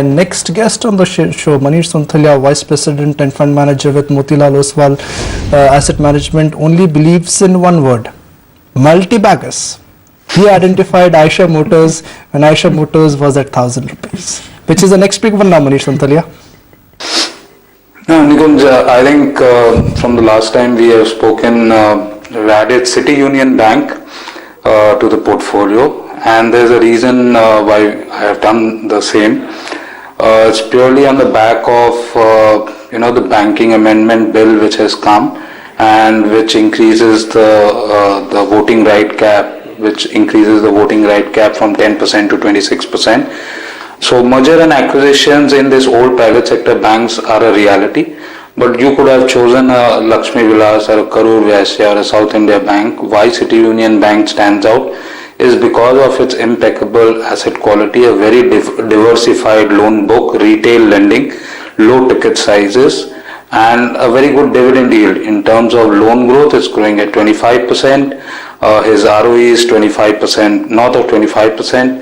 my next guest on the show, Manish Sonthalia, Vice President and Fund Manager with Motilal Oswal Asset Management, only believes in one word: multi-baggers. He identified Eicher Motors when Eicher Motors was at 1,000 rupees. Which is the next big one now, Manish Sonthalia? No, Nikunj, I think from the last time we have spoken, we added City Union Bank to the portfolio, and there's a reason why I have done the same. It's purely on the back of the banking amendment bill which has come and which increases the voting right cap, from 10% to 26%. So merger and acquisitions in these old private sector banks are a reality, but you could have chosen a Lakshmi Vilas or a Karur Vysya or a South India Bank. Why City Union Bank stands out is because of its impeccable asset quality, a very diversified loan book, retail lending, low ticket sizes, and a very good dividend yield. In terms of loan growth, it's growing at 25%. His ROE is 25%, north of 25%.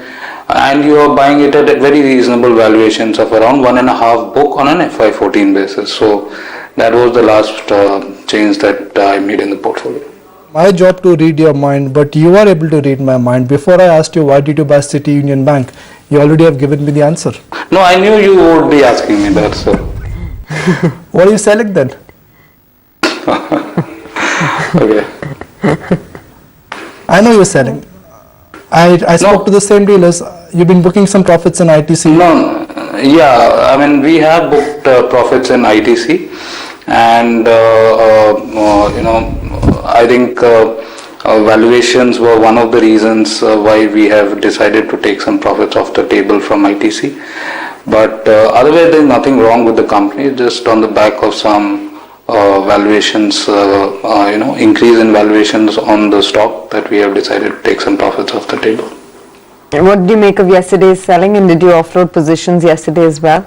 And you are buying it at very reasonable valuations of around 1.5 book on an FY14 basis. So that was the last change that I made in the portfolio. My job to read your mind, but you are able to read my mind. Before I asked you why did you buy City Union Bank, you already have given me the answer. No, I knew you would be asking me that, sir. What are you selling then? Okay. I know you're selling. I spoke to the same dealers. You've been booking some profits in ITC. No, yeah, I mean, we have booked profits in ITC, and I think valuations were one of the reasons why we have decided to take some profits off the table from ITC. But otherwise, there's nothing wrong with the company. Just on the back of some valuations, increase in valuations on the stock, that we have decided to take some profits off the table. What do you make of yesterday's selling, and did you offload positions yesterday as well?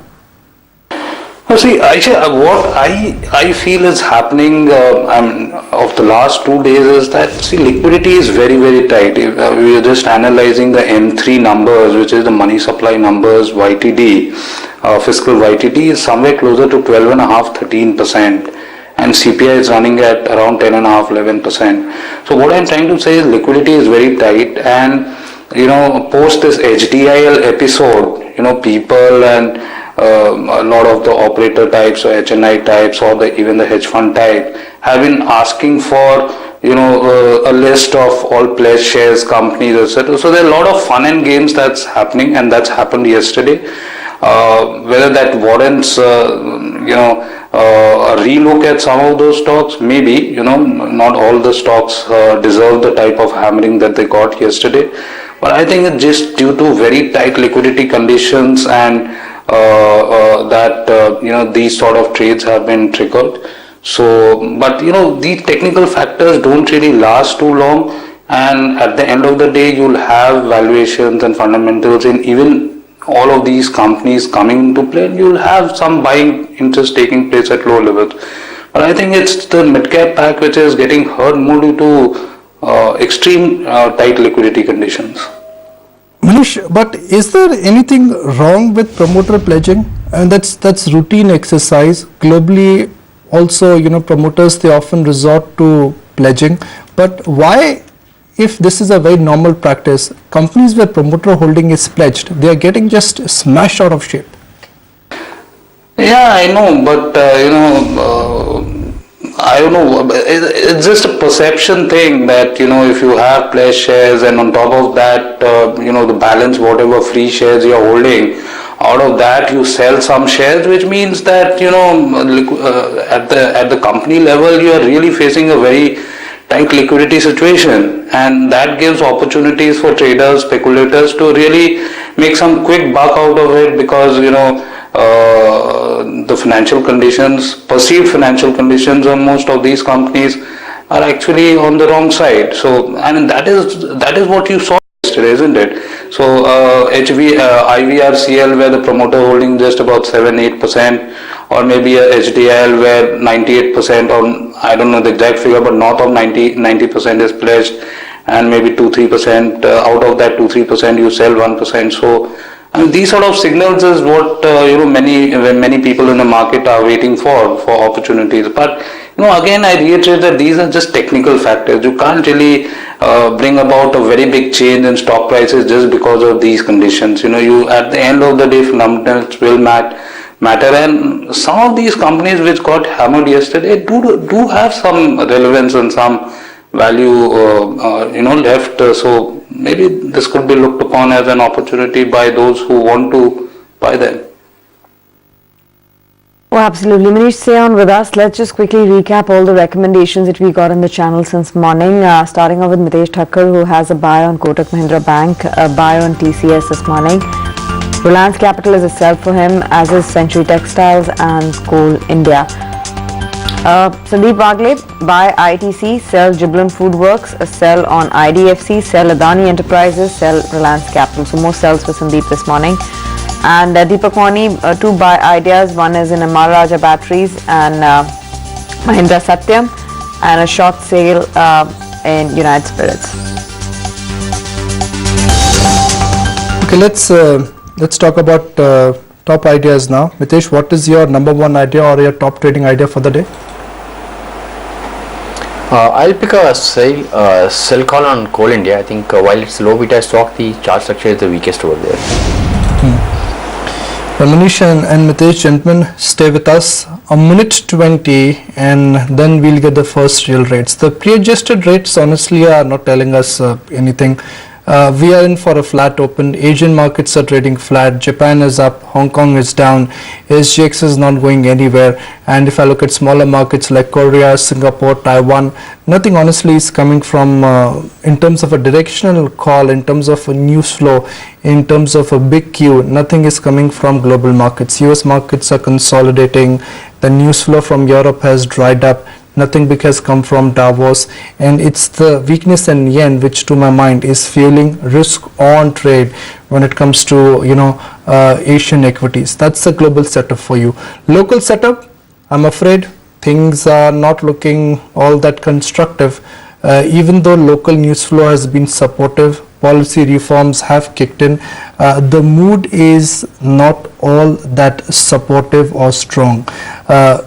See, what I feel is happening of the last 2 days is that, liquidity is very, very tight. We are just analyzing the M3 numbers, which is the money supply numbers, YTD, fiscal YTD is somewhere closer to 12.5-13%. And CPI is running at around 10.5-11%. So what I'm trying to say is liquidity is very tight, and post this HDIL episode, people and a lot of the operator types or HNI types or even the hedge fund type have been asking for a list of all pledged shares, companies, etc. So there are a lot of fun and games that's happening, and that's happened yesterday. Whether that warrants a relook at some of those stocks, maybe, not all the stocks deserve the type of hammering that they got yesterday. But I think it's just due to very tight liquidity conditions and these sort of trades have been triggered. So, but these technical factors don't really last too long, and at the end of the day, you'll have valuations and fundamentals in even all of these companies coming into play, and you'll have some buying interest taking place at low levels. But I think it's the mid-cap pack which is getting hurt more due to extreme tight liquidity conditions. Manish, but is there anything wrong with promoter pledging? And that's routine exercise globally. Also, promoters, they often resort to pledging. But why, if this is a very normal practice, companies where promoter holding is pledged, they are getting just smashed out of shape? Yeah, I know, but I don't know, it's just a perception thing that, if you have pledged shares and on top of that, the balance, whatever free shares you're holding, out of that you sell some shares, which means that, at the company level, you are really facing a very tight liquidity situation, and that gives opportunities for traders, speculators to really make some quick buck out of it, because, the financial conditions, perceived financial conditions on most of these companies are actually on the wrong side. So, I mean, that is what you saw yesterday, isn't it? So, IVRCL, where the promoter holding just about 7-8%, or maybe a HDIL where 98%, or I don't know the exact figure, but north of 90% is pledged, and maybe 2-3%, out of that 2-3% you sell 1%. So I mean, these sort of signals is what many people in the market are waiting for opportunities. But again, I reiterate that these are just technical factors. You can't really bring about a very big change in stock prices just because of these conditions. You at the end of the day, fundamentals will matter, and some of these companies which got hammered yesterday do have some relevance and some value left. So maybe this could be looked upon as an opportunity by those who want to buy them. Oh, absolutely. Manish, stay on with us. Let's just quickly recap all the recommendations that we got on the channel since morning. Starting off with Mitesh Thakkar, who has a buy on Kotak Mahindra Bank, a buy on TCS this morning. Reliance Capital is a sell for him, as is Century Textiles and Coal India. Sandeep Wagle, buy ITC, sell Jubilant Foodworks, a sell on IDFC, sell Adani Enterprises, sell Reliance Capital. So more sells for Sandeep this morning. And Deepak Wani, two buy ideas. One is in Amara Raja Batteries and Mahindra Satyam, and a short sale in United Spirits. Okay, let's talk about top ideas now. Mitesh, what is your number one idea or your top trading idea for the day? I'll pick a sell call on Coal India. I think while it's low beta stock, the chart structure is the weakest over there. Manish and Mitesh, gentlemen, stay with us a minute 20 and then we'll get the first real rates. The pre-adjusted rates honestly are not telling us anything. We are in for a flat open. Asian markets are trading flat. Japan is up. Hong Kong is down. SGX is not going anywhere. And if I look at smaller markets like Korea, Singapore, Taiwan, nothing honestly is coming from in terms of a directional call, in terms of a news flow, in terms of a big queue. Nothing is coming from global markets. US markets are consolidating. The news flow from Europe has dried up. Nothing big has come from Davos, and it's the weakness in yen which to my mind is fueling risk on trade when it comes to Asian equities. That's the global setup for you. Local setup, I'm afraid things are not looking all that constructive. Even though local news flow has been supportive, policy reforms have kicked in, the mood is not all that supportive or strong.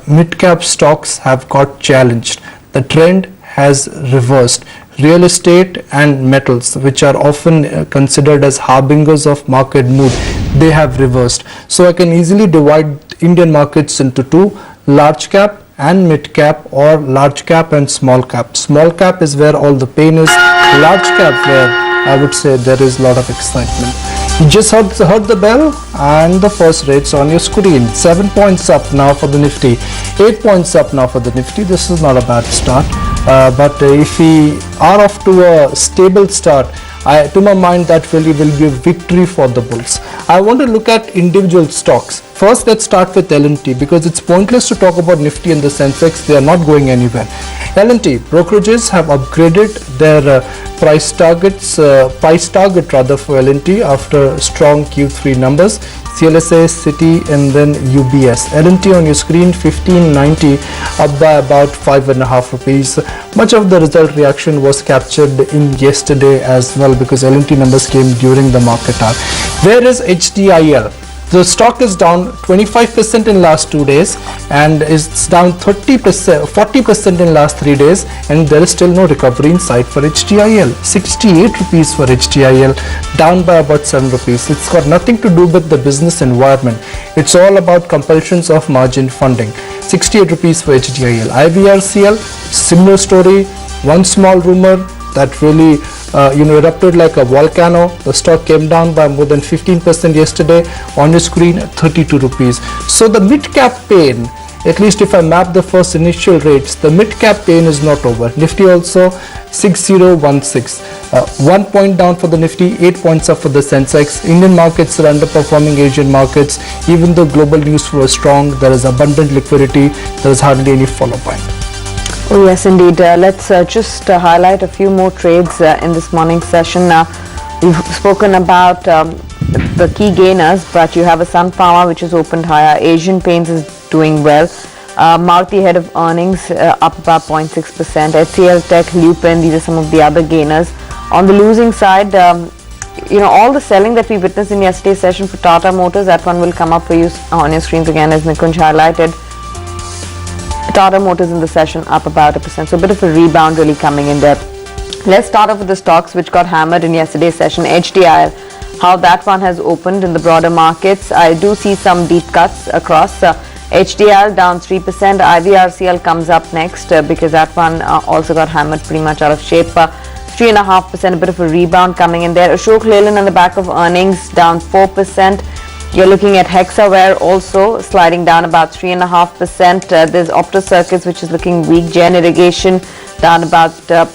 Mid-cap stocks have got challenged. The trend has reversed. Real estate and metals, which are often considered as harbingers of market mood, they have reversed. So I can easily divide Indian markets into two: large cap and mid cap, or large cap and small cap. Small cap is where all the pain is. Large cap where I would say there is a lot of excitement. You just heard the bell and the first rates on your screen. 7 points up now for the Nifty, 8 points up now for the Nifty. This is not a bad start, but if we are off to a stable start, to my mind that really will be a victory for the bulls. I want to look at individual stocks. First, let's start with L&T, because it's pointless to talk about Nifty and the Sensex. They are not going anywhere. L&T brokerages have upgraded their price target for L&T after strong Q3 numbers. CLSA, Citi, and then UBS. L&T on your screen, 1590, up by about 5.5 rupees. Much of the result reaction was captured in yesterday as well, because L&T numbers came during the market hour. Where is HDIL? The stock is down 25% in last 2 days, and it's down 40% in last 3 days, and there is still no recovery in sight for HDIL. 68 rupees for HDIL, down by about 7 rupees. It's got nothing to do with the business environment. It's all about compulsions of margin funding. 68 rupees for HDIL. IVRCL, similar story. One small rumor that really erupted like a volcano. The stock came down by more than 15% yesterday. On your screen, 32 rupees. So the mid-cap pain, at least if I map the first initial rates, the mid-cap pain is not over. Nifty also 6016. 1 point down for the Nifty, 8 points up for the Sensex. Indian markets are underperforming Asian markets. Even though global news was strong, there is abundant liquidity. There is hardly any follow point. Oh yes, indeed. Let's just highlight a few more trades in this morning's session. We've spoken about the key gainers, but you have a Sun Pharma which is opened higher. Asian Paints is doing well. Maruti ahead of earnings, up about 0.6%. HCL Tech, Lupin, these are some of the other gainers. On the losing side, all the selling that we witnessed in yesterday's session for Tata Motors, that one will come up for you on your screens again, as Nikunj highlighted. Tata Motors in the session up about 1%, so a bit of a rebound really coming in there. Let's start off with the stocks which got hammered in yesterday's session. HDIL, how that one has opened in the broader markets. I do see some deep cuts across. HDIL down 3%. IVRCL comes up next because that one also got hammered pretty much out of shape. 3.5%, a bit of a rebound coming in there. Ashok Leyland on the back of earnings down 4%. You're looking at Hexaware also sliding down about 3.5%. There's Optus Circuits which is looking weak. Jain Irrigation down about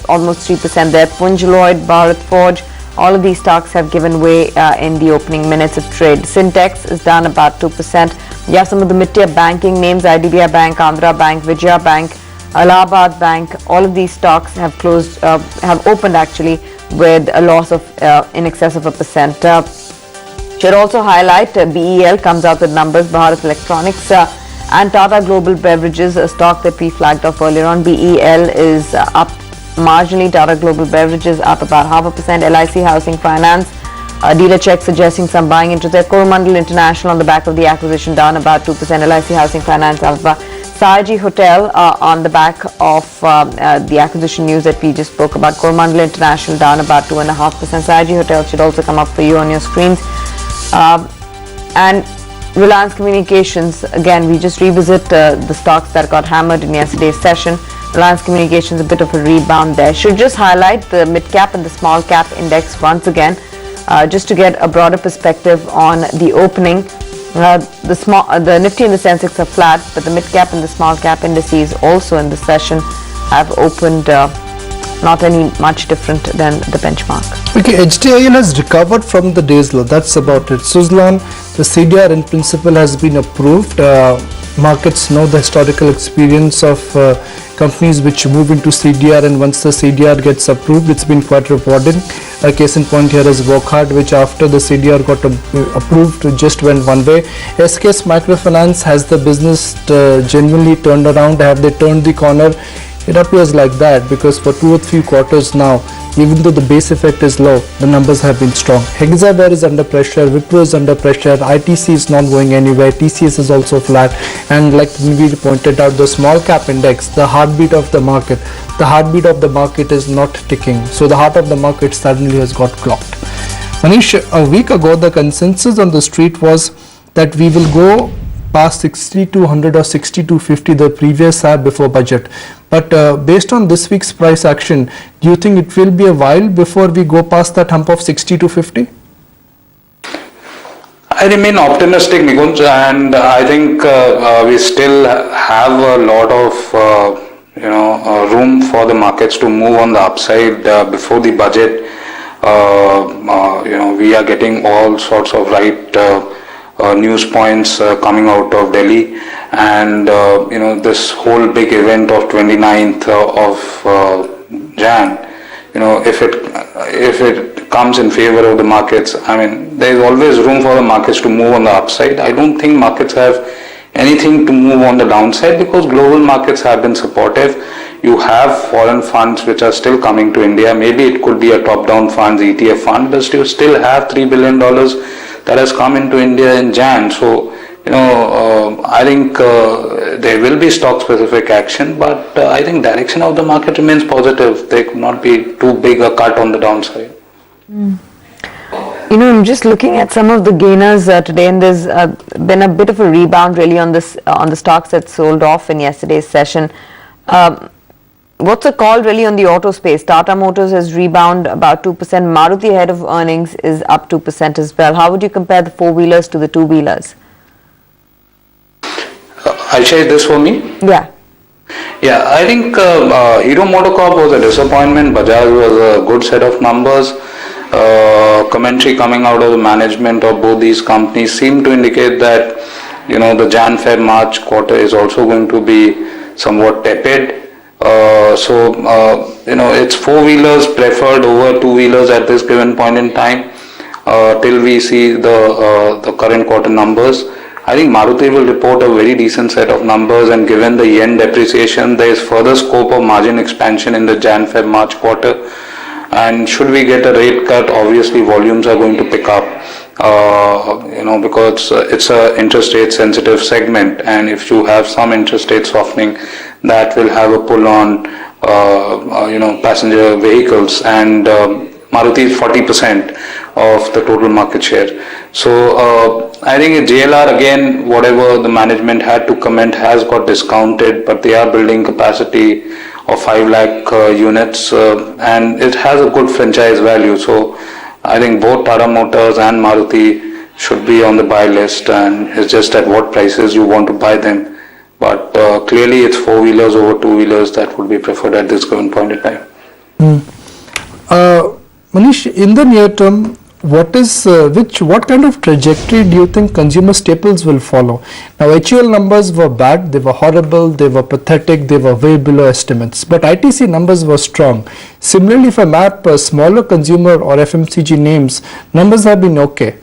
almost 3% there. Punj Lloyd, Bharat Forge, all of these stocks have given way in the opening minutes of trade. Syntex is down about 2%. You have some of the mid-tier banking names, IDBI Bank, Andhra Bank, Vijaya Bank, Allahabad Bank. All of these stocks have closed, have opened actually with a loss of in excess of 1%. Should also highlight BEL comes out with numbers. Bharat Electronics and Tata Global Beverages, a stock that we flagged off earlier on. BEL is up marginally. Tata Global Beverages up about 0.5%. LIC Housing Finance, dealer check suggesting some buying into their. Coromandel International on the back of the acquisition down about 2%. LIC Housing Finance up about. Saji Hotel on the back of the acquisition news that we just spoke about. Coromandel International down about 2.5%. Saji Hotel should also come up for you on your screens. And Reliance Communications, again, we just revisit the stocks that got hammered in yesterday's session. Reliance Communications, a bit of a rebound there. Should just highlight the mid-cap and the small-cap index once again, just to get a broader perspective on the opening. The Nifty and the Sensex are flat, but the mid-cap and the small-cap indices also in the session have opened not any much different than the benchmark. Okay, HDIL has recovered from the day's low. That's about it. Suzlon, the CDR in principle has been approved. Markets know the historical experience of companies which move into CDR, and once the CDR gets approved, it's been quite rewarding. A case in point here is Wockhardt, which after the CDR got approved just went one way. SKS Microfinance, has the business genuinely turned around? Have they turned the corner? It appears like that, because for 2 or 3 quarters now, even though the base effect is low, the numbers have been strong. Hexaware is under pressure, Wipro is under pressure, ITC is not going anywhere, TCS is also flat, and like we pointed out, the small cap index, the heartbeat of the market is not ticking. So the heart of the market suddenly has got clocked. Manish, a week ago the consensus on the street was that we will go past 6200 or 6250, the previous high before budget. But based on this week's price action, do you think it will be a while before we go past that hump of 6250? I remain optimistic, Nikunj, and I think we still have a lot of room for the markets to move on the upside before the budget. We are getting all sorts of news points coming out of Delhi, and this whole big event of 29th of Jan. If it comes in favor of the markets, I mean, there is always room for the markets to move on the upside. I don't think markets have anything to move on the downside, because global markets have been supportive. You have foreign funds which are still coming to India. Maybe it could be a top-down funds, ETF fund, but you still have $3 billion that has come into India in Jan. So, I think there will be stock-specific action, but I think direction of the market remains positive. There could not be too big a cut on the downside. I'm just looking at some of the gainers today, and there's been a bit of a rebound really on the stocks that sold off in yesterday's session. What's the call really on the auto space? Tata Motors has rebound about 2%. Maruti ahead of earnings is up 2% as well. How would you compare the four-wheelers to the two-wheelers? I'll share this for me. Yeah. Yeah, I think Hero MotoCorp was a disappointment. Bajaj was a good set of numbers. Commentary coming out of the management of both these companies seem to indicate that the Jan-Feb March quarter is also going to be somewhat tepid. It's four-wheelers preferred over two-wheelers at this given point in time till we see the current quarter numbers. I think Maruti will report a very decent set of numbers, and given the yen depreciation, there is further scope of margin expansion in the Jan-Feb March quarter. And should we get a rate cut, obviously volumes are going to pick up. Because it's a interest rate sensitive segment, and if you have some interest rate softening, that will have a pull on passenger vehicles, and Maruti is 40% of the total market share. So I think JLR, again, whatever the management had to comment has got discounted, but they are building capacity of 5 lakh units, and it has a good franchise value. So I think both Tata Motors and Maruti should be on the buy list, and it's just at what prices you want to buy them. But clearly it's four-wheelers over two-wheelers that would be preferred at this current point in time. Manish, in the near term, what kind of trajectory do you think consumer staples will follow? Now, HUL numbers were bad, they were horrible, they were pathetic, they were way below estimates, but ITC numbers were strong. Similarly, if I map smaller consumer or FMCG names, numbers have been okay.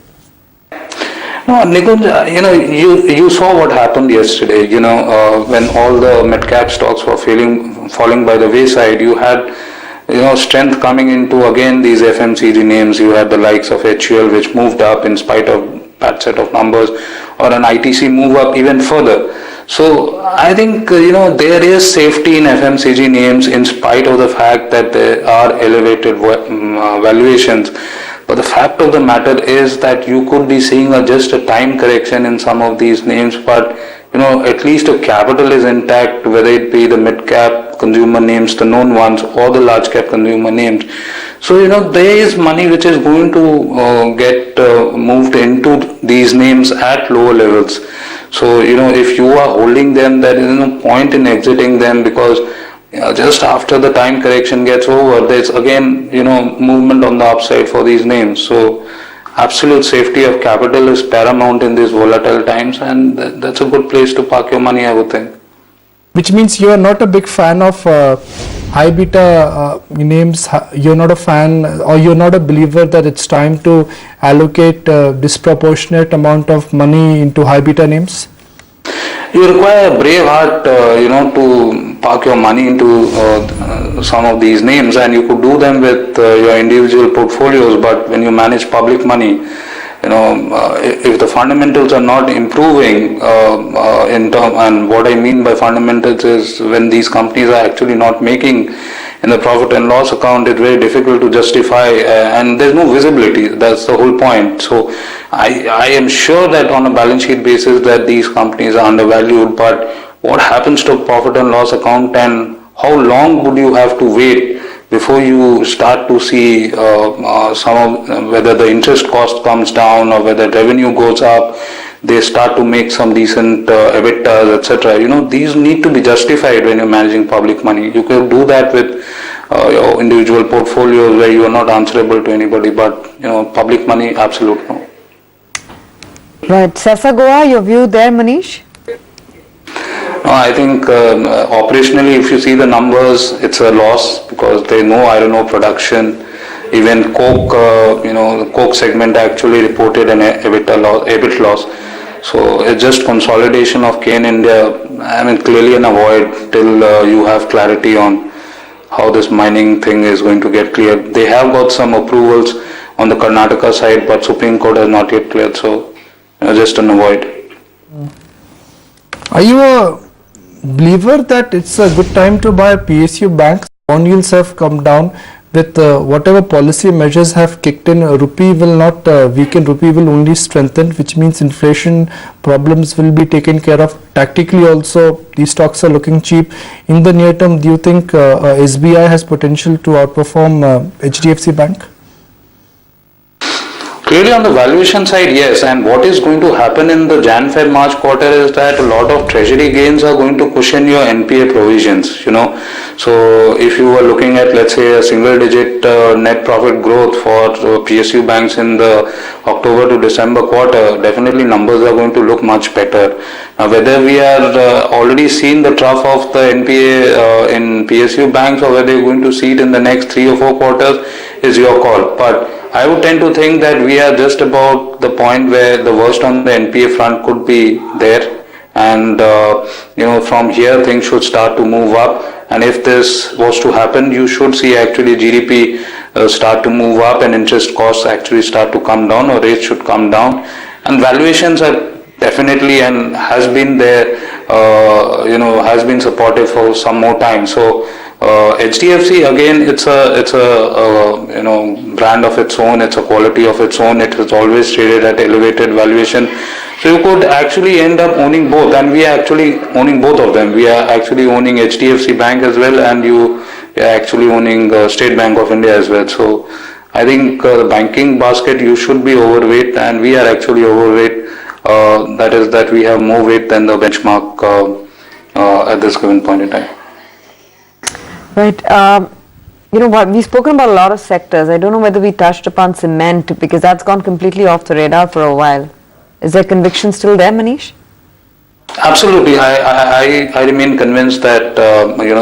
No, Nikunj, you saw what happened yesterday. When all the mid-cap stocks were falling by the wayside, you had strength coming into again these FMCG names. You had the likes of HUL, which moved up in spite of bad set of numbers, or an ITC move up even further. So I think there is safety in FMCG names in spite of the fact that there are elevated valuations. But the fact of the matter is that you could be seeing just a time correction in some of these names, but at least a capital is intact, whether it be the mid-cap consumer names, the known ones, or the large-cap consumer names. So, there is money which is going to get moved into these names at lower levels. So, if you are holding them, there is no point in exiting them, because just after the time correction gets over, there's again, movement on the upside for these names. So, absolute safety of capital is paramount in these volatile times, and that's a good place to park your money, I would think. Which means you are not a big fan of high beta names. You're not a fan, or you're not a believer that it's time to allocate a disproportionate amount of money into high beta names? You require a brave heart, to park your money into some of these names, and you could do them with your individual portfolios. But when you manage public money, if the fundamentals are not improving and what I mean by fundamentals is when these companies are actually not making in the profit and loss account, it's very difficult to justify, and there's no visibility. That's the whole point. So I am sure that on a balance sheet basis that these companies are undervalued, but what happens to profit and loss account, and how long would you have to wait before you start to see whether the interest cost comes down or whether revenue goes up, they start to make some decent EBITDAs, etc. These need to be justified when you're managing public money. You can do that with your individual portfolios where you are not answerable to anybody, but public money, absolute no. Right. Sesa Goa, your view there, Manish? No, I think operationally, if you see the numbers, it's a loss because there is no iron ore production. Even Coke, the Coke segment actually reported an EBIT loss. So it's just consolidation of Kane India. I mean, clearly an avoid till you have clarity on how this mining thing is going to get cleared. They have got some approvals on the Karnataka side, but Supreme Court has not yet cleared. So just an avoid. Are you a believer that it's a good time to buy PSU banks? Bond yields have come down. With whatever policy measures have kicked in, rupee will not weaken, rupee will only strengthen, which means inflation problems will be taken care of. Tactically also, these stocks are looking cheap. In the near term, do you think SBI has potential to outperform HDFC Bank? Clearly on the valuation side, yes, and what is going to happen in the Jan-Feb March quarter is that a lot of treasury gains are going to cushion your NPA provisions, So if you were looking at, let's say, a single digit net profit growth for PSU banks in the October to December quarter, definitely numbers are going to look much better. Now, whether we are already seen the trough of the NPA in PSU banks or whether you're going to see it in the next 3 or 4 quarters is your call. But I would tend to think that we are just about the point where the worst on the NPA front could be there, and from here things should start to move up. And if this was to happen, you should see actually GDP start to move up and interest costs actually start to come down, or rates should come down, and valuations are definitely and has been there, has been supportive for some more time. So HDFC again, it's a brand of its own, it's a quality of its own. It has always traded at elevated valuation. So you could actually end up owning both, and we are actually owning both of them. We are actually owning HDFC Bank as well, and you are actually owning State Bank of India as well. So I think the banking basket, you should be overweight, and we are actually overweight. That is that we have more weight than the benchmark at this given point in time. Right. You know what, we've spoken about a lot of sectors. I don't know whether we touched upon cement, because that's gone completely off the radar for a while. Is there conviction still there, Manish? Absolutely. I remain convinced that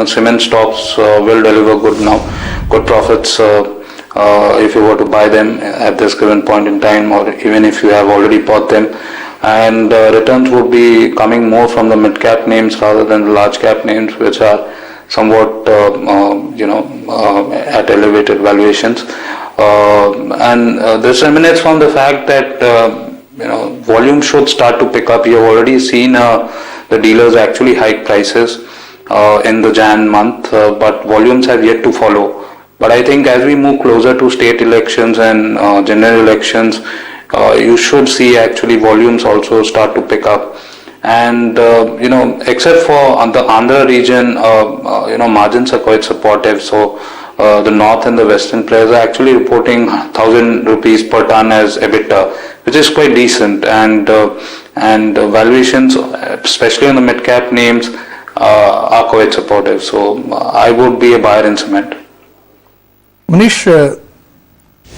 cement stocks will deliver good profits if you were to buy them at this given point in time, or even if you have already bought them. And returns would be coming more from the mid cap names rather than the large cap names, which are somewhat at elevated valuations. And this emanates from the fact that volume should start to pick up. You have already seen the dealers actually hike prices in the Jan month, but volumes have yet to follow. But I think as we move closer to state elections and general elections, you should see actually volumes also start to pick up. And except for the Andhra region, margins are quite supportive. So the north and the western players are actually reporting 1,000 rupees per ton as EBITDA, which is quite decent, and valuations, especially on the mid cap names, are quite supportive. So I would be a buyer in cement. Manish,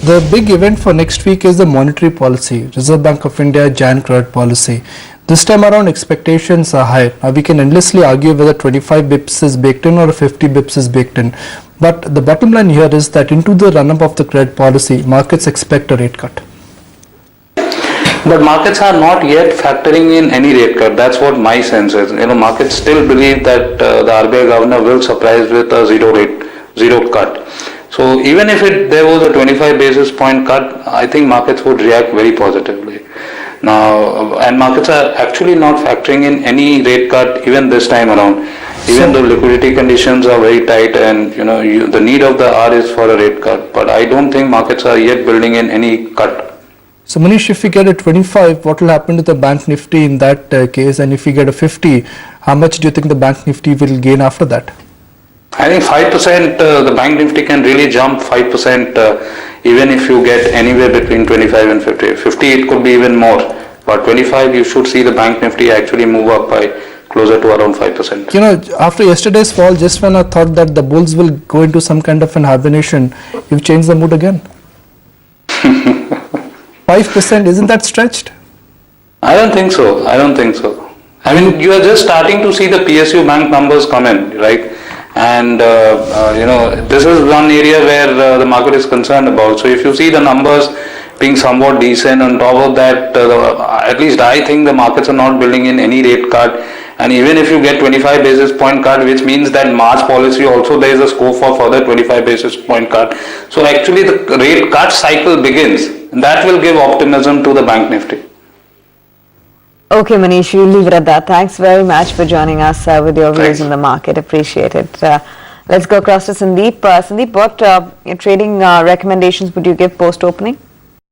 the big event for next week is the monetary policy, Reserve Bank of India Jan credit policy. This time around expectations are high. Now we can endlessly argue whether 25 bips is baked in or 50 bips is baked in. But the bottom line here is that into the run-up of the credit policy, markets expect a rate cut. But markets are not yet factoring in any rate cut. That's what my sense is. Markets still believe that the RBI governor will surprise with a zero cut. So even if there was a 25 basis point cut, I think markets would react very positively. Now, and markets are actually not factoring in any rate cut even this time around. Even though liquidity conditions are very tight, and the need of the hour is for a rate cut. But I don't think markets are yet building in any cut. So Manish, if we get a 25, what will happen to the Bank Nifty in that case? And if we get a 50, how much do you think the Bank Nifty will gain after that? I think 5%, the Bank Nifty can really jump 5%, even if you get anywhere between 25 and 50. 50, it could be even more. But 25, you should see the Bank Nifty actually move up by closer to around 5%. After yesterday's fall, just when I thought that the bulls will go into some kind of an hibernation, you've changed the mood again. 5%, isn't that stretched? I don't think so. I mean, you are just starting to see the PSU bank numbers come in, right? And this is one area where the market is concerned about. So if you see the numbers being somewhat decent, on top of that, at least I think the markets are not building in any rate cut. And even if you get 25 basis point cut, which means that March policy also there is a scope for further 25 basis point cut. So actually the rate cut cycle begins. That will give optimism to the Bank Nifty. Okay, Manish, we'll leave it at that. Thanks very much for joining us with your views in the market. Appreciate it. Let's go across to Sandeep. Sandeep, what trading recommendations would you give post-opening?